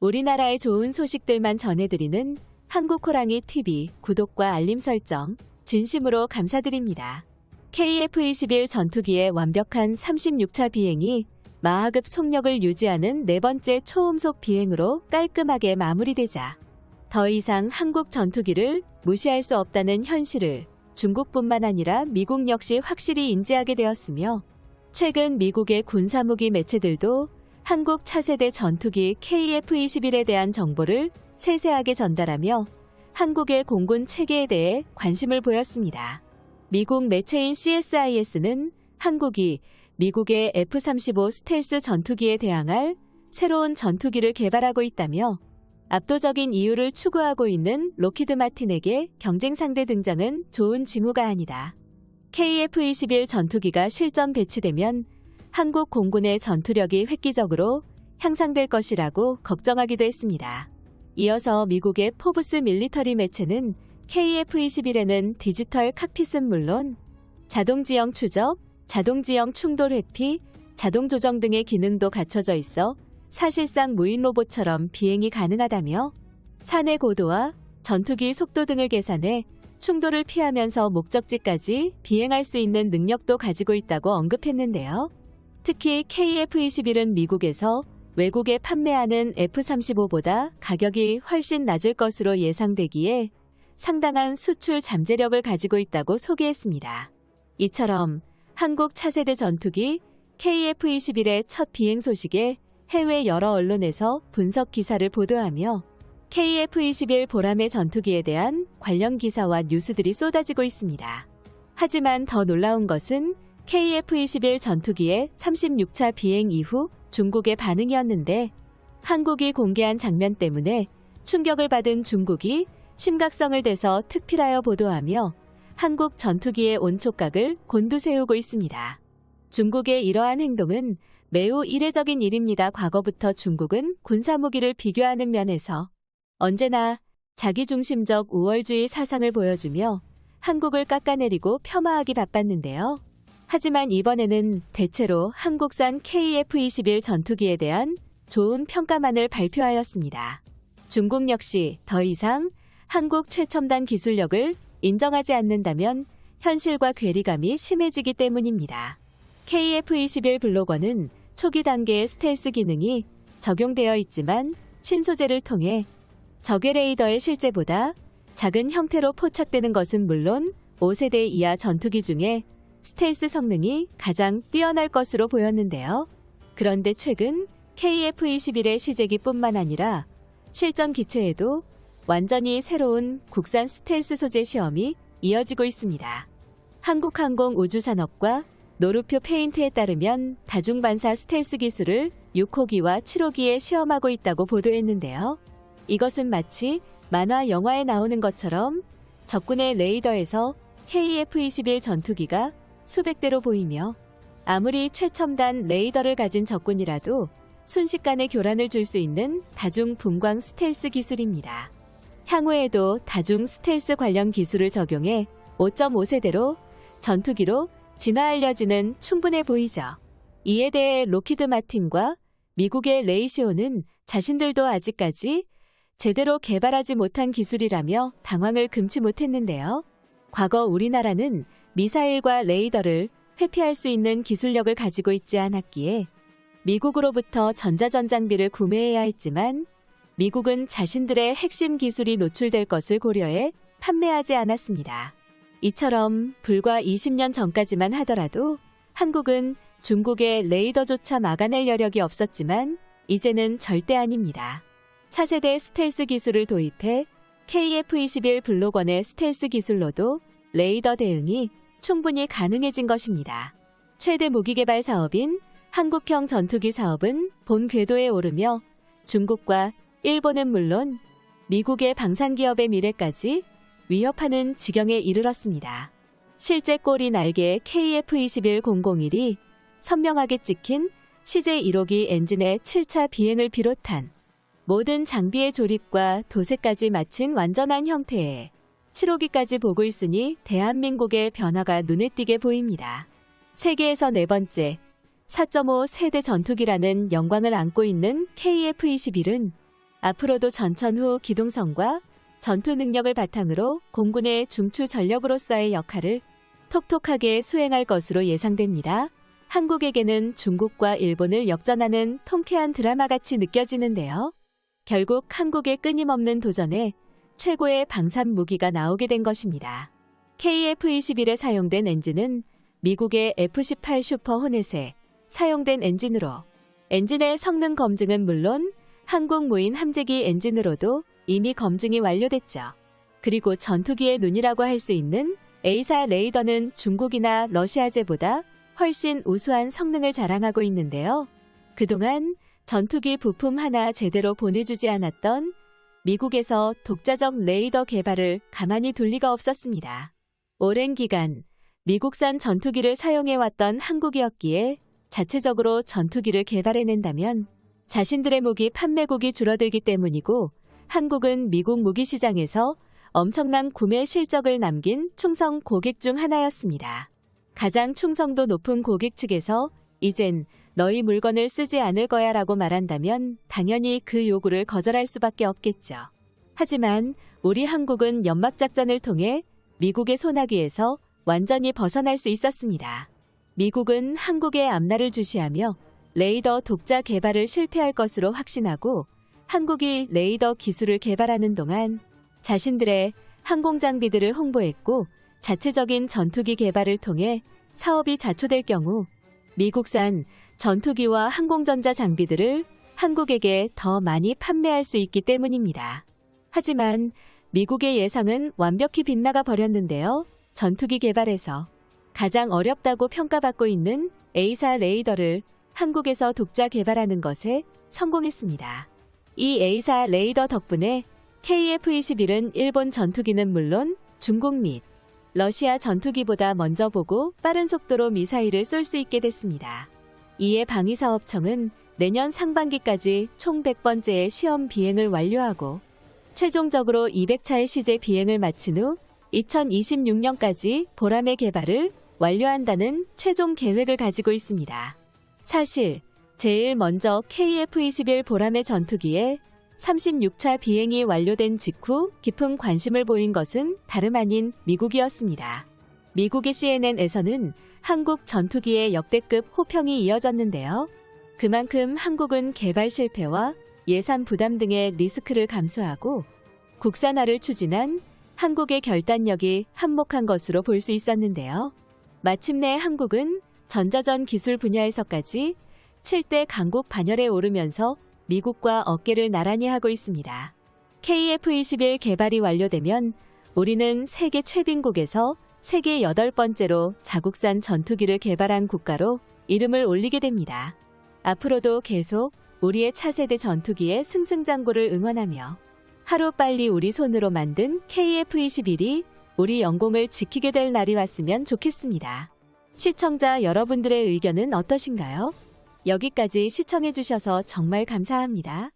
우리나라의 좋은 소식들만 전해드리는 한국호랑이 TV 구독과 알림 설정 진심으로 감사드립니다. KF-21 전투기의 완벽한 36차 비행이 마하급 속력을 유지하는 네 번째 초음속 비행으로 깔끔하게 마무리되자 더 이상 한국 전투기를 무시할 수 없다는 현실을 중국뿐만 아니라 미국 역시 확실히 인지하게 되었으며, 최근 미국의 군사무기 매체들도 한국 차세대 전투기 KF-21에 대한 정보를 세세하게 전달하며 한국의 공군 체계에 대해 관심을 보였습니다. 미국 매체인 CSIS는 한국이 미국의 F-35 스텔스 전투기에 대항할 새로운 전투기를 개발하고 있다며, 압도적인 이유를 추구하고 있는 로키드 마틴에게 경쟁 상대 등장은 좋은 징후가 아니다. KF-21 전투기가 실전 배치되면 한국 공군의 전투력이 획기적으로 향상될 것이라고 걱정하기도 했습니다. 이어서 미국의 포브스 밀리터리 매체는 KF-21에는 디지털 칵핏은 물론 자동지형 추적, 자동지형 충돌 회피, 자동 조정 등의 기능도 갖춰져 있어 사실상 무인 로봇처럼 비행이 가능하다며, 사내 고도와 전투기 속도 등을 계산해 충돌을 피하면서 목적지까지 비행할 수 있는 능력도 가지고 있다고 언급했는데요. 특히 KF-21은 미국에서 외국에 판매하는 F-35보다 가격이 훨씬 낮을 것으로 예상되기에 상당한 수출 잠재력을 가지고 있다고 소개했습니다. 이처럼 한국 차세대 전투기 KF-21의 첫 비행 소식에 해외 여러 언론에서 분석 기사를 보도하며 KF-21 보람의 전투기에 대한 관련 기사와 뉴스들이 쏟아지고 있습니다. 하지만 더 놀라운 것은 KF-21 전투기의 36차 비행 이후 중국의 반응이었는데, 한국이 공개한 장면 때문에 충격을 받은 중국이 심각성을 대서 특필하여 보도하며 한국 전투기의 온촉각을 곤두세우고 있습니다. 중국의 이러한 행동은 매우 이례적인 일입니다. 과거부터 중국은 군사무기를 비교하는 면에서 언제나 자기중심적 우월주의 사상을 보여주며 한국을 깎아내리고 폄하하기 바빴는데요. 하지만 이번에는 대체로 한국산 KF-21 전투기에 대한 좋은 평가만을 발표하였습니다. 중국 역시 더 이상 한국 최첨단 기술력을 인정하지 않는다면 현실과 괴리감이 심해지기 때문입니다. KF-21 블로거는 초기 단계의 스텔스 기능이 적용되어 있지만 신소재를 통해 적외 레이더의 실제보다 작은 형태로 포착되는 것은 물론 5세대 이하 전투기 중에 스텔스 성능이 가장 뛰어날 것으로 보였는데요. 그런데 최근 KF-21의 시제기뿐만 아니라 실전 기체에도 완전히 새로운 국산 스텔스 소재 시험이 이어지고 있습니다. 한국항공우주산업과 노르표 페인트에 따르면 다중반사 스텔스 기술을 6호기와 7호기에 시험하고 있다고 보도했는데요. 이것은 마치 만화 영화에 나오는 것처럼 적군의 레이더에서 KF-21 전투기가 수백 대로 보이며, 아무리 최첨단 레이더를 가진 적군이라도 순식간에 교란을 줄 수 있는 다중 분광 스텔스 기술입니다. 향후에도 다중 스텔스 관련 기술을 적용해 5.5세대로 전투기로 진화하려지는 충분해 보이죠. 이에 대해 로키드 마틴과 미국의 레이시오는 자신들도 아직까지 제대로 개발하지 못한 기술이라며 당황을 금치 못했는데요. 과거 우리나라는 미사일과 레이더를 회피할 수 있는 기술력을 가지고 있지 않았기에 미국으로부터 전자전장비를 구매해야 했지만, 미국은 자신들의 핵심 기술이 노출될 것을 고려해 판매하지 않았습니다. 이처럼 불과 20년 전까지만 하더라도 한국은 중국의 레이더조차 막아낼 여력이 없었지만 이제는 절대 아닙니다. 차세대 스텔스 기술을 도입해 KF-21 블록원의 스텔스 기술로도 레이더 대응이 충분히 가능해진 것입니다. 최대 무기 개발 사업인 한국형 전투기 사업은 본 궤도에 오르며 중국과 일본은 물론 미국의 방산기업의 미래까지 위협하는 지경에 이르렀습니다. 실제 꼬리 날개의 KF-21-001이 선명하게 찍힌 CJ-1호기 엔진의 7차 비행을 비롯한 모든 장비의 조립과 도색까지 마친 완전한 형태의 7호기까지 보고 있으니 대한민국의 변화가 눈에 띄게 보입니다. 세계에서 네 번째 4.5 세대 전투기라는 영광을 안고 있는 KF-21은 앞으로도 전천 후 기동성과 전투 능력을 바탕으로 공군의 중추 전력으로서의 역할을 톡톡하게 수행할 것으로 예상됩니다. 한국에게는 중국과 일본을 역전하는 통쾌한 드라마같이 느껴지는데요. 결국 한국의 끊임없는 도전에 최고의 방산 무기가 나오게 된 것입니다. KF-21에 사용된 엔진은 미국의 F-18 슈퍼 호넷에 사용된 엔진으로 엔진의 성능 검증은 물론 한국 무인 함재기 엔진으로도 이미 검증이 완료됐죠. 그리고 전투기의 눈이라고 할 수 있는 A사 레이더는 중국이나 러시아제보다 훨씬 우수한 성능을 자랑하고 있는데요. 그동안 전투기 부품 하나 제대로 보내주지 않았던 미국에서 독자적 레이더 개발을 가만히 둘 리가 없었습니다. 오랜 기간 미국산 전투기를 사용해왔던 한국이었기에 자체적으로 전투기를 개발해낸다면 자신들의 무기 판매국이 줄어들기 때문이고 한국은 미국 무기 시장에서 엄청난 구매 실적을 남긴 충성 고객 중 하나였습니다. 가장 충성도 높은 고객 측에서 이젠 너희 물건을 쓰지 않을 거야 라고 말한다면 당연히 그 요구를 거절할 수밖에 없겠죠. 하지만 우리 한국은 연막작전을 통해 미국의 소나기에서 완전히 벗어날 수 있었습니다. 미국은 한국의 앞날을 주시하며 레이더 독자 개발을 실패할 것으로 확신하고 한국이 레이더 기술을 개발하는 동안 자신들의 항공 장비들을 홍보했고 자체적인 전투기 개발을 통해 사업이 좌초될 경우 미국산 전투기와 항공전자 장비들을 한국에게 더 많이 판매할 수 있기 때문입니다. 하지만 미국의 예상은 완벽히 빗나가 버렸는데요. 전투기 개발에서 가장 어렵다고 평가받고 있는 A사 레이더를 한국에서 독자 개발하는 것에 성공했습니다. 이 A사 레이더 덕분에 KF-21은 일본 전투기는 물론 중국 및 러시아 전투기보다 먼저 보고 빠른 속도로 미사일을 쏠 수 있게 됐습니다. 이에 방위사업청은 내년 상반기까지 총 100번째의 시험 비행을 완료하고 최종적으로 200차의 시제 비행을 마친 후 2026년까지 보람의 개발을 완료한다는 최종 계획을 가지고 있습니다. 사실 제일 먼저 KF-21 보람의 전투기에 36차 비행이 완료된 직후 깊은 관심을 보인 것은 다름 아닌 미국이었습니다. 미국의 CNN에서는 한국 전투기의 역대급 호평이 이어졌는데요. 그만큼 한국은 개발 실패와 예산 부담 등의 리스크를 감수하고 국산화를 추진한 한국의 결단력이 한몫한 것으로 볼 수 있었는데요. 마침내 한국은 전자전 기술 분야에서까지 7대 강국 반열에 오르면서 미국과 어깨를 나란히 하고 있습니다. KF-21 개발이 완료되면 우리는 세계 최빈국에서 세계 8번째로 자국산 전투기를 개발한 국가로 이름을 올리게 됩니다. 앞으로도 계속 우리의 차세대 전투기의 승승장구를 응원하며 하루빨리 우리 손으로 만든 KF-21이 우리 영공을 지키게 될 날이 왔으면 좋겠습니다. 시청자 여러분들의 의견은 어떠신가요? 여기까지 시청해주셔서 정말 감사합니다.